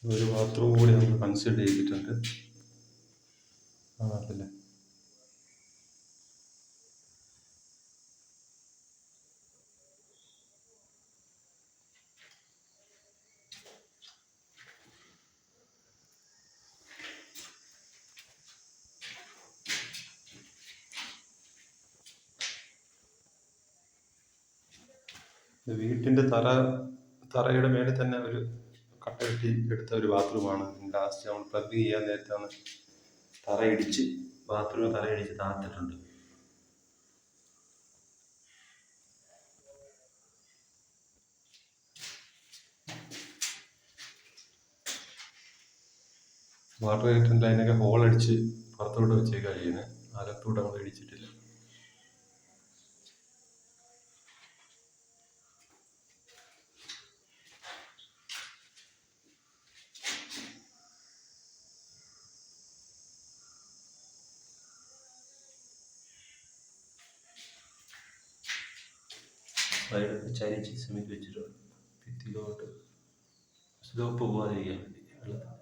ഒരു ബാത്റൂം കൂടി നമ്മൾ കൺസിഡർ ചെയ്തിട്ടുണ്ട്. അതല്ലേ വീട്ടിൻ്റെ തറയുടെ മേലെ തന്നെ ഒരു കട്ട കെട്ടി എടുത്ത ഒരു ബാത്റൂമാണ്. ലാസ്റ്റ് നമ്മൾ പ്ലഗ് ചെയ്യാൻ നേരത്താണ് ബാത്റൂം തറയിടിച്ച് താത്തിട്ടുണ്ട്. വാട്ടർ ഹീറ്ററിൻ്റെ അതിനൊക്കെ ഹോളടിച്ച് പുറത്തോട്ട് വെച്ചേക്കാ ചെയ്യുന്നത്. അകത്തോട്ട് നമ്മൾ ഇടിച്ചിട്ടില്ല. സൈഡൊക്കെ ചരിച്ച് സിമെന്റ് വെച്ചിട്ടുണ്ട് ഭിത്തിയിലോട്ട് സ്ലോപ്പ് പോകാതിരിക്കാൻ വേണ്ടി വെള്ളത്തിൽ.